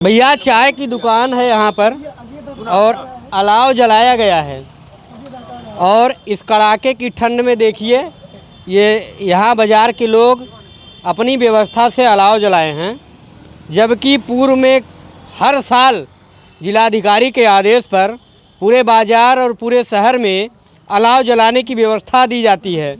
भैया चाय की दुकान है यहाँ पर और अलाव जलाया गया है और इस कड़ाके की ठंड में देखिए ये यहाँ बाज़ार के लोग अपनी व्यवस्था से अलाव जलाए हैं, जबकि पूर्व में हर साल जिलाधिकारी के आदेश पर पूरे बाज़ार और पूरे शहर में अलाव जलाने की व्यवस्था दी जाती है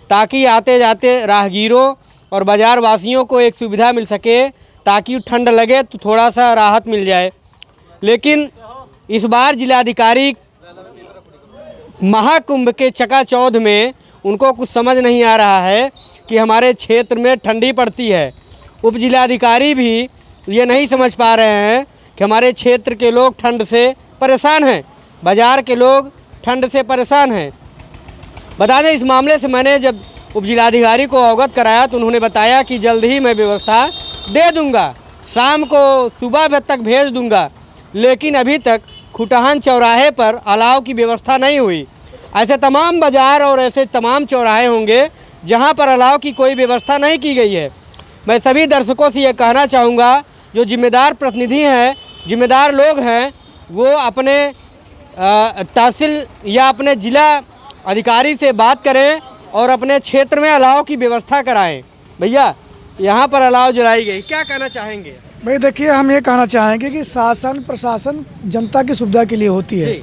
ताकि आते जाते राहगीरों और बाज़ार वासियों को एक सुविधा मिल सके, ताकि ठंड लगे तो थोड़ा सा राहत मिल जाए। लेकिन इस बार जिलाधिकारी महाकुंभ के चकाचौंध में उनको कुछ समझ नहीं आ रहा है कि हमारे क्षेत्र में ठंडी पड़ती है। उप जिलाधिकारी भी ये नहीं समझ पा रहे हैं कि हमारे क्षेत्र के लोग ठंड से परेशान हैं, बाज़ार के लोग ठंड से परेशान हैं। बता दें, इस मामले से मैंने जब उप जिलाधिकारी को अवगत कराया तो उन्होंने बताया कि जल्द ही मैं व्यवस्था दे दूंगा, शाम को सुबह तक भेज दूंगा, लेकिन अभी तक खुटहन चौराहे पर अलाव की व्यवस्था नहीं हुई। ऐसे तमाम बाज़ार और ऐसे तमाम चौराहे होंगे जहां पर अलाव की कोई व्यवस्था नहीं की गई है। मैं सभी दर्शकों से ये कहना चाहूँगा, जो जिम्मेदार प्रतिनिधि हैं, जिम्मेदार लोग हैं, वो अपने तहसील या अपने ज़िला अधिकारी से बात करें और अपने क्षेत्र में अलाव की व्यवस्था कराएं। भैया यहाँ पर अलाव जलाई गई, क्या कहना चाहेंगे? भाई देखिए, हम ये कहना चाहेंगे कि शासन प्रशासन जनता की सुविधा के लिए होती है।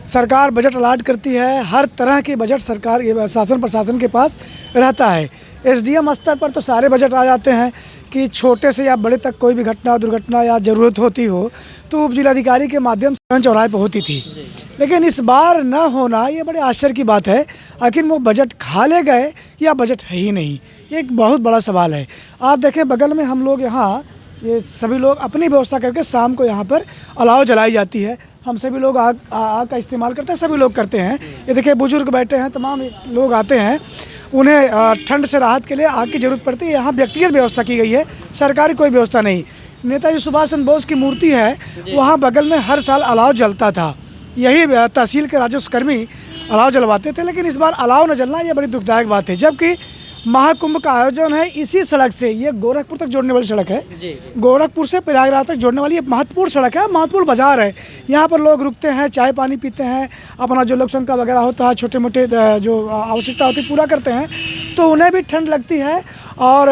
सरकार बजट अलाट करती है, हर तरह के बजट सरकार शासन प्रशासन के पास रहता है। एसडीएम स्तर पर तो सारे बजट आ जाते हैं कि छोटे से या बड़े तक कोई भी घटना दुर्घटना या ज़रूरत होती हो तो उप जिलाधिकारी के माध्यम से चौराहे पर होती थी। लेकिन इस बार न होना ये बड़े आश्चर्य की बात है। आखिर वो बजट खा ले गए या बजट है ही नहीं, ये एक बहुत बड़ा सवाल है। आप देखें, बगल में हम लोग यहाँ ये सभी लोग अपनी व्यवस्था करके शाम को यहाँ पर अलाव जलाई जाती है। हम सभी लोग आग का इस्तेमाल करते हैं, सभी लोग करते हैं। ये देखिए, बुजुर्ग बैठे हैं, तमाम लोग आते हैं, उन्हें ठंड से राहत के लिए आग की ज़रूरत पड़ती है। यहाँ व्यक्तिगत व्यवस्था की गई है, सरकारी कोई व्यवस्था नहीं। नेताजी सुभाष चंद्र बोस की मूर्ति है, वहाँ बगल में हर साल अलाव जलता था। यही तहसील के राजस्व कर्मी अलाव जलवाते थे, लेकिन इस बार अलाव न जलना ये बड़ी दुखदायक बात है। जबकि महाकुंभ का आयोजन है इसी सड़क से, ये गोरखपुर तक जोड़ने वाली सड़क है, गोरखपुर से प्रयागराज तक जोड़ने वाली ये महत्वपूर्ण सड़क है, महत्वपूर्ण बाजार है। यहाँ पर लोग रुकते हैं, चाय पानी पीते हैं, अपना जो लोक संख्या वगैरह होता है, छोटे मोटे जो आवश्यकता होती है पूरा करते हैं। तो उन्हें भी ठंड लगती है और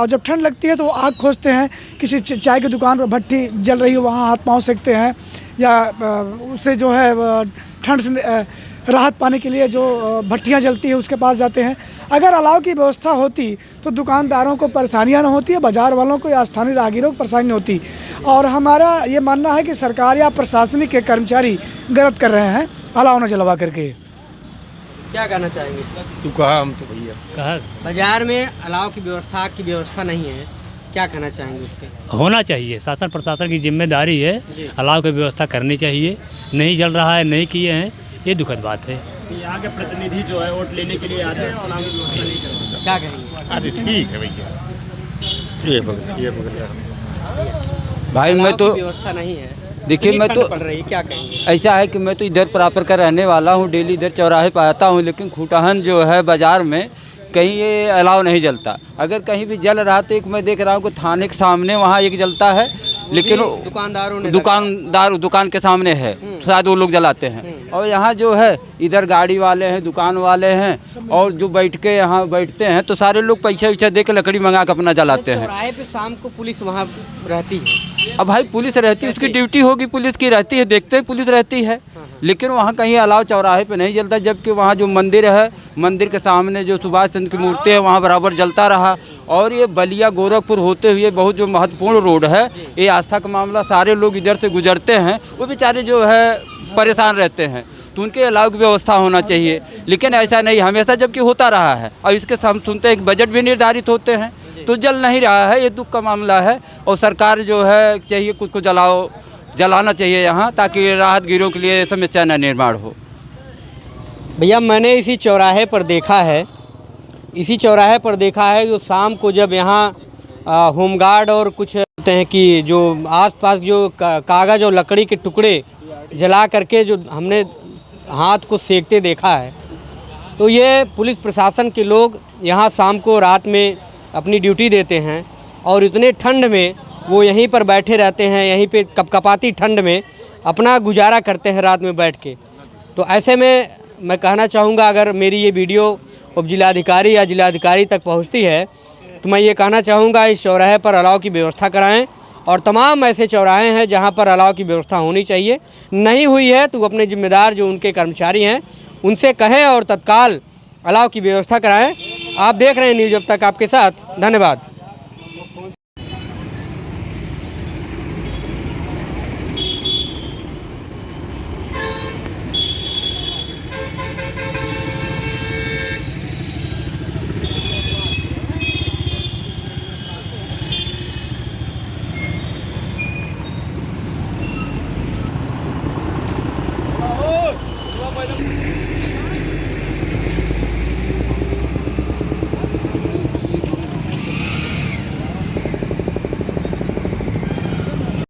जब ठंड लगती है तो वो आग खोजते हैं। किसी चाय की दुकान पर भट्टी जल रही हो, वहाँ हाथ पाँव सेकते हैं, या उससे जो है ठंड से राहत पाने के लिए जो भट्टियाँ जलती है उसके पास जाते हैं। अगर अलाव की व्यवस्था होती तो दुकानदारों को परेशानियाँ न होती है, बाज़ार वालों को या स्थानीय राहगीरों को परेशानी नहीं होती। और हमारा ये मानना है कि सरकार या प्रशासनिक के कर्मचारी गलत कर रहे हैं अलाव न जलवा करके। क्या कहना चाहेंगे? तू कहा, हम तो भैया कहा बाज़ार में अलाव की व्यवस्था नहीं है, क्या कहना चाहेंगे उसके? होना चाहिए, शासन प्रशासन की जिम्मेदारी है, अलाव की व्यवस्था करनी चाहिए। नहीं जल रहा है, नहीं किए हैं, ये दुखद बात है। यहाँ के प्रतिनिधि जो है वोट लेने के लिए आते हैं और अलाव की व्यवस्था नहीं करते। क्या कहेंगे? अरे ठीक है भैया, ये पकड़ भाई। मैं तो व्यवस्था नहीं है, देखिए, मैं तो पड़ रही है, क्या कहेंगे? ऐसा है कि मैं तो इधर प्रॉपर का रहने वाला हूँ, डेली इधर चौराहे पर आता हूँ, लेकिन खुटहन जो है बाज़ार में कहीं ये अलाव नहीं जलता। अगर कहीं भी जल रहा तो एक मैं देख रहा हूँ कि थाने के सामने वहाँ एक जलता है, लेकिन दुकान के सामने है, शायद वो लोग जलाते हैं। और यहाँ जो है इधर गाड़ी वाले हैं, दुकान वाले हैं, और जो बैठ के यहाँ बैठते हैं तो सारे लोग पैसा वैसा दे के लकड़ी मंगा के अपना जलाते हैं। चौराहे पे शाम को पुलिस वहाँ रहती है। अब भाई पुलिस रहती है, उसकी ड्यूटी होगी, पुलिस की रहती है, देखते हैं पुलिस रहती है, लेकिन वहाँ कहीं अलाव चौराहे पे नहीं जलता। जबकि वहाँ जो मंदिर है, मंदिर के सामने जो सुभाष चंद्र की मूर्ति है, वहाँ बराबर जलता रहा। और ये बलिया गोरखपुर होते हुए बहुत जो महत्वपूर्ण रोड है, ये आस्था का मामला, सारे लोग इधर से गुजरते हैं, वो बेचारे जो है परेशान रहते हैं, तो उनके अलाव की व्यवस्था होना चाहिए। लेकिन ऐसा नहीं हमेशा, जबकि होता रहा है। और इसके हम सुनते हैं कि बजट भी निर्धारित होते हैं तो जल नहीं रहा है, ये दुख का मामला है। और सरकार जो है चाहिए कुछ को जलाना चाहिए यहाँ, ताकि राहतगीरों के लिए समस्या न निर्माण हो। भैया मैंने इसी चौराहे पर देखा है, जो शाम को जब यहाँ होमगार्ड और कुछ होते हैं कि जो आसपास जो कागज़ और लकड़ी के टुकड़े जला करके जो हमने हाथ को सेकते देखा है, तो ये पुलिस प्रशासन के लोग यहाँ शाम को रात में अपनी ड्यूटी देते हैं और इतने ठंड में वो यहीं पर बैठे रहते हैं, यहीं पे कपकपाती ठंड में अपना गुजारा करते हैं रात में बैठ के। तो ऐसे में मैं कहना चाहूँगा, अगर मेरी ये वीडियो उप जिलाधिकारी या जिलाधिकारी तक पहुँचती है तो मैं ये कहना चाहूँगा इस चौराहे पर अलाव की व्यवस्था कराएं, और तमाम ऐसे चौराहे हैं जहाँ पर अलाव की व्यवस्था होनी चाहिए, नहीं हुई है तो अपने जिम्मेदार जो उनके कर्मचारी हैं उनसे कहें और तत्काल अलाव की व्यवस्था कराएं। आप देख रहे हैं न्यूज़ अब तक, आपके साथ धन्यवाद।